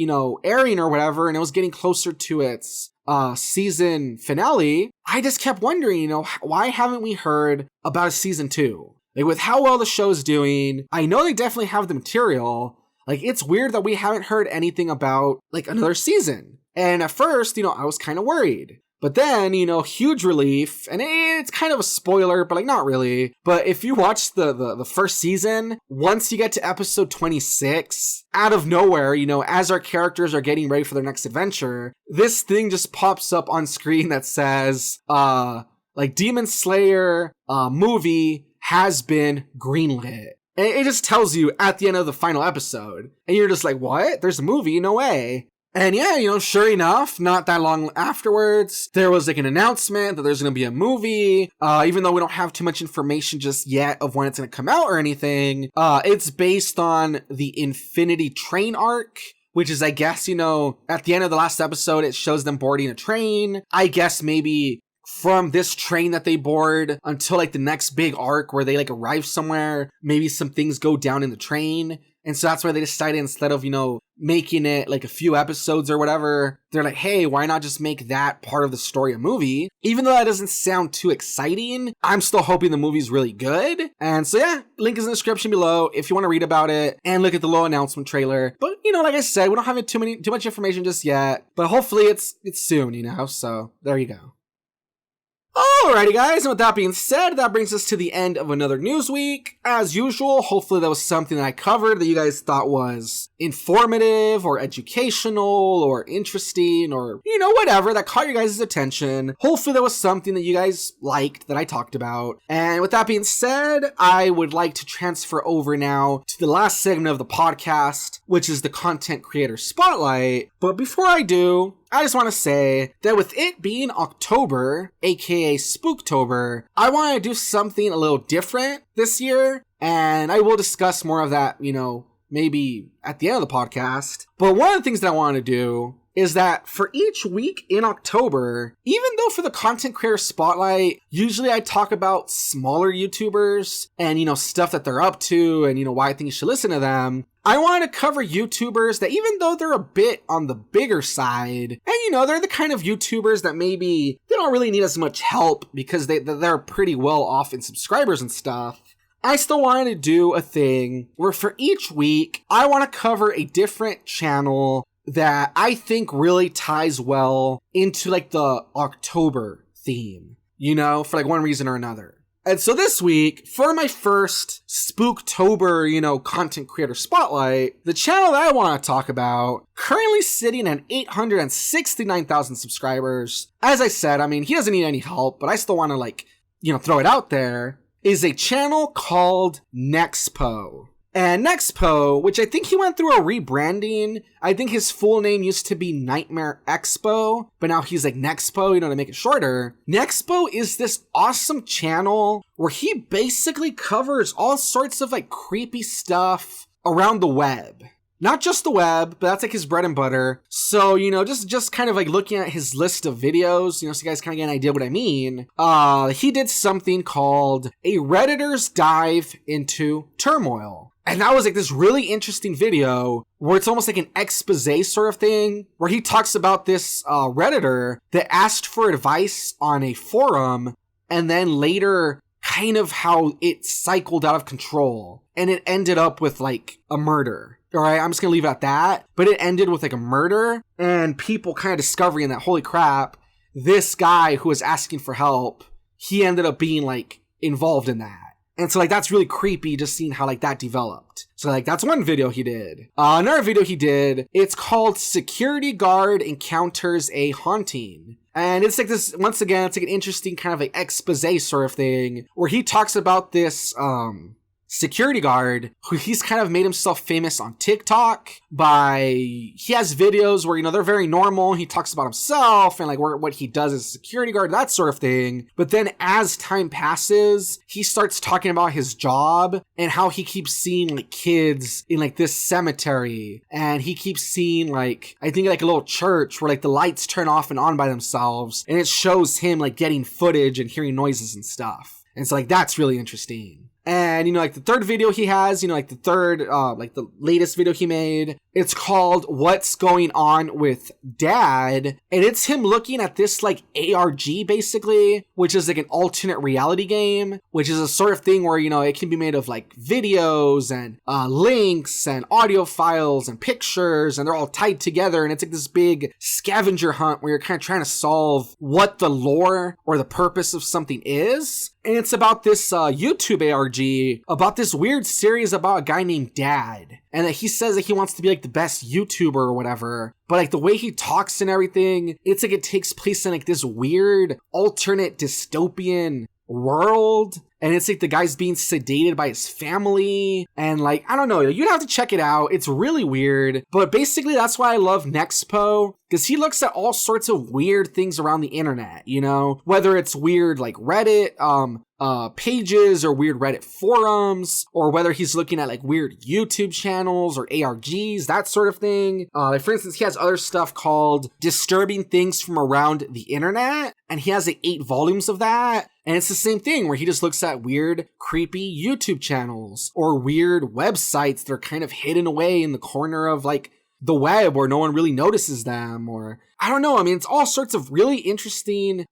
airing or whatever, and it was getting closer to its season finale, I just kept wondering, why haven't we heard about a season 2? With how well the show's doing, I know they definitely have the material. It's weird that we haven't heard anything about, another season. And at first, I was kind of worried. But then, huge relief, and it's kind of a spoiler, but not really. But if you watch the first season, once you get to episode 26, out of nowhere, as our characters are getting ready for their next adventure, this thing just pops up on screen that says, Demon Slayer movie has been greenlit. And it just tells you at the end of the final episode. And you're just like, what? There's a movie? No way. And yeah, sure enough, not that long afterwards, there was an announcement that there's going to be a movie, even though we don't have too much information just yet of when it's going to come out or anything. It's based on the Infinity Train arc, which is, I guess, at the end of the last episode, it shows them boarding a train. I guess maybe from this train that they board until the next big arc where they arrive somewhere, maybe some things go down in the train. And so that's why they decided instead of, making it a few episodes or whatever, they're like, hey, why not just make that part of the story a movie? Even though that doesn't sound too exciting, I'm still hoping the movie's really good. And so yeah, link is in the description below if you want to read about it and look at the little announcement trailer. But like I said, we don't have too much information just yet, but hopefully it's soon, so there you go. Alrighty guys, and with that being said, that brings us to the end of another news week. As usual, hopefully that was something that I covered that you guys thought was informative or educational or interesting or, whatever that caught your guys' attention. Hopefully that was something that you guys liked that I talked about. And with that being said, I would like to transfer over now to the last segment of the podcast, which is the Content Creator Spotlight. But before I do, I just want to say that with it being October, aka Spooktober, I want to do something a little different this year, and I will discuss more of that, maybe at the end of the podcast. But one of the things that I want to do is that for each week in October, even though for the Content Creator Spotlight, usually I talk about smaller YouTubers and, stuff that they're up to and, why I think you should listen to them, I want to cover YouTubers that even though they're a bit on the bigger side, and, they're the kind of YouTubers that maybe they don't really need as much help because they're pretty well off in subscribers and stuff, I still wanted to do a thing where for each week, I want to cover a different channel that I think really ties well into the October theme, for one reason or another. And so this week, for my first Spooktober, Content Creator Spotlight, the channel that I want to talk about, currently sitting at 869,000 subscribers. As I said, he doesn't need any help, but I still want to throw it out there, is a channel called Nexpo. And Nexpo, which I think he went through a rebranding. I think his full name used to be Nightmare Expo, but now he's Nexpo, to make it shorter. Nexpo is this awesome channel where he basically covers all sorts of creepy stuff around the web. Not just the web, but that's his bread and butter. So, just kind of looking at his list of videos, so you guys kind of get an idea what I mean. He did something called A Redditor's Dive into Turmoil. And that was this really interesting video where it's almost an expose sort of thing, where he talks about this Redditor that asked for advice on a forum, and then later kind of how it cycled out of control. And it ended up with a murder. Alright, I'm just gonna leave it at that. But it ended with a murder, and people kind of discovering that, holy crap, this guy who was asking for help, he ended up being involved in that. And so that's really creepy just seeing how that developed. So that's one video he did. Another video he did, it's called Security Guard Encounters a Haunting. And it's this, once again, it's an interesting kind of expose sort of thing where he talks about this security guard who he's kind of made himself famous on TikTok he has videos where, they're very normal. He talks about himself and what he does as a security guard, that sort of thing. But then as time passes, he starts talking about his job and how he keeps seeing kids in this cemetery. And he keeps seeing I think a little church where the lights turn off and on by themselves. And it shows him getting footage and hearing noises and stuff. And so that's really interesting. And, the third video he has, the latest video he made, it's called What's Going On with Dad. And it's him looking at this, ARG, basically, which is an alternate reality game, which is a sort of thing where, it can be made of, videos and links and audio files and pictures, and they're all tied together. And it's this big scavenger hunt where you're kind of trying to solve what the lore or the purpose of something is. And it's about this YouTube ARG, about this weird series about a guy named Dad. And that he says that he wants to be the best YouTuber or whatever. But the way he talks and everything, it's it takes place in this weird alternate dystopian world. And it's the guy's being sedated by his family. And I don't know, you'd have to check it out. It's really weird. But basically that's why I love Nexpo. Because he looks at all sorts of weird things around the internet, whether it's weird Reddit pages or weird Reddit forums, or whether he's looking at weird YouTube channels or ARGs, that sort of thing. For instance, he has other stuff called Disturbing Things from Around the Internet, and he has 8 volumes of that. And it's the same thing where he just looks at weird, creepy YouTube channels or weird websites that are kind of hidden away in the corner of the web where no one really notices them, or I don't know. It's all sorts of really interesting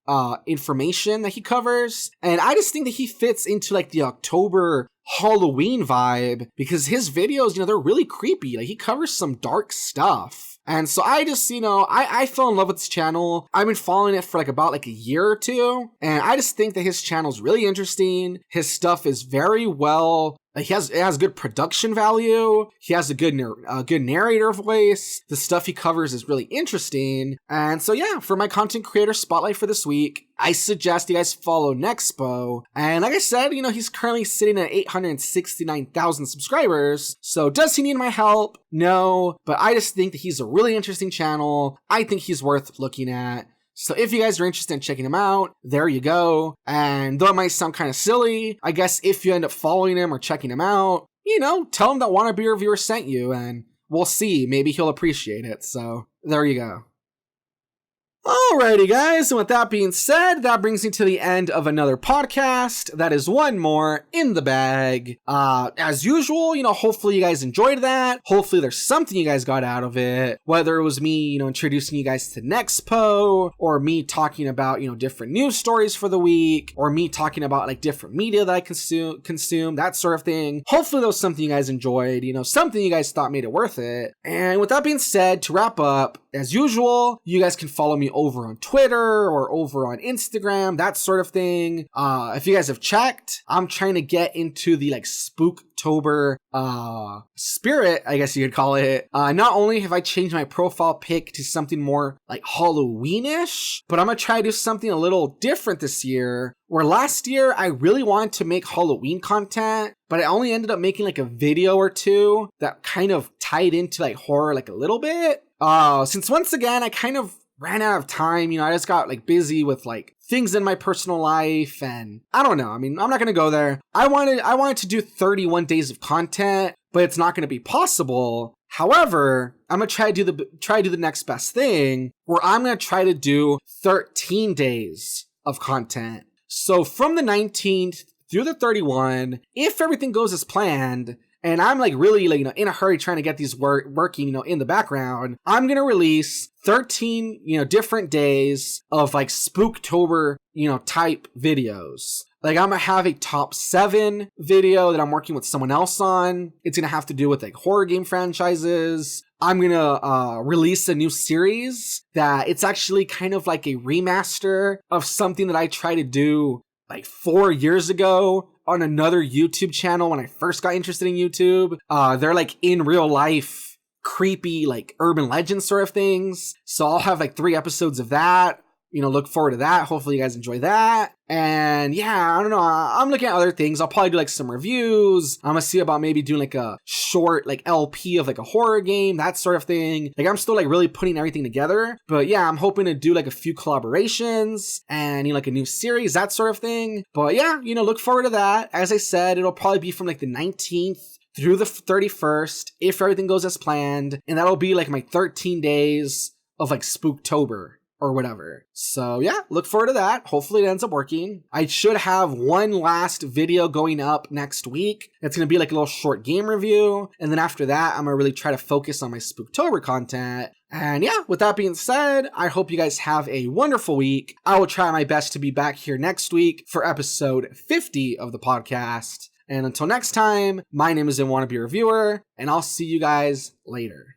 information that he covers. And I just think that he fits into the October Halloween vibe because his videos, they're really creepy. He covers some dark stuff. And so I just, I fell in love with this channel. I've been following it for about a year or two. And I just think that his channel is really interesting. His stuff is very well. It has good production value. He has a good narrator voice. The stuff he covers is really interesting. And so yeah, for my content creator spotlight for this week, I suggest you guys follow Nexpo. And like I said, he's currently sitting at 869,000 subscribers. So does he need my help? No, but I just think that he's a really interesting channel. I think he's worth looking at. So if you guys are interested in checking him out, there you go. And though it might sound kind of silly, I guess if you end up following him or checking him out, tell him that Wannabe Reviewer sent you and we'll see. Maybe he'll appreciate it. So there you go. Alrighty guys, and with that being said, that brings me to the end of another podcast. That is one more in the bag. As usual, hopefully you guys enjoyed that. Hopefully there's something you guys got out of it. Whether it was me, introducing you guys to Nexpo, or me talking about, different news stories for the week, or me talking about different media that I consume, that sort of thing. Hopefully that was something you guys enjoyed, something you guys thought made it worth it. And with that being said, to wrap up, as usual, you guys can follow me over on Twitter or over on Instagram, that sort of thing. If you guys have checked, I'm trying to get into the Spooktober spirit, I guess you could call it. Not only have I changed my profile pic to something more Halloweenish, but I'm gonna try to do something a little different this year. Where last year I really wanted to make Halloween content, but I only ended up making a video or two that kind of tied into horror a little bit. Since once again I kind of ran out of time, I just got busy with things in my personal life, and I don't know. I mean, I'm not gonna go there. I wanted to do 31 days of content, but it's not gonna be possible. However, I'm gonna try to do the next best thing, where I'm gonna try to do 13 days of content. So from the 19th through the 31, if everything goes as planned, and I'm really in a hurry trying to get these working, in the background, I'm gonna release 13, different days of Spooktober, type videos. I'm gonna have a top 7 video that I'm working with someone else on. It's gonna have to do with horror game franchises. I'm gonna release a new series that it's actually kind of a remaster of something that I tried to do 4 years ago on another YouTube channel when I first got interested in YouTube. They're in real life, creepy, urban legend sort of things. So I'll have 3 episodes of that. Look forward to that. Hopefully you guys enjoy that. And yeah, I don't know. I'm looking at other things. I'll probably do some reviews. I'm gonna see about maybe doing a short LP of a horror game, that sort of thing. I'm still really putting everything together. But yeah, I'm hoping to do a few collaborations and a new series, that sort of thing. But yeah, look forward to that. As I said, it'll probably be from the 19th through the 31st if everything goes as planned. And that'll be my 13 days of Spooktober or whatever. So yeah, look forward to that. Hopefully it ends up working. I should have one last video going up next week. It's going to be a little short game review. And then after that, I'm going to really try to focus on my Spooktober content. And yeah, with that being said, I hope you guys have a wonderful week. I will try my best to be back here next week for episode 50 of the podcast. And until next time, my name is Wannabe Reviewer, and I'll see you guys later.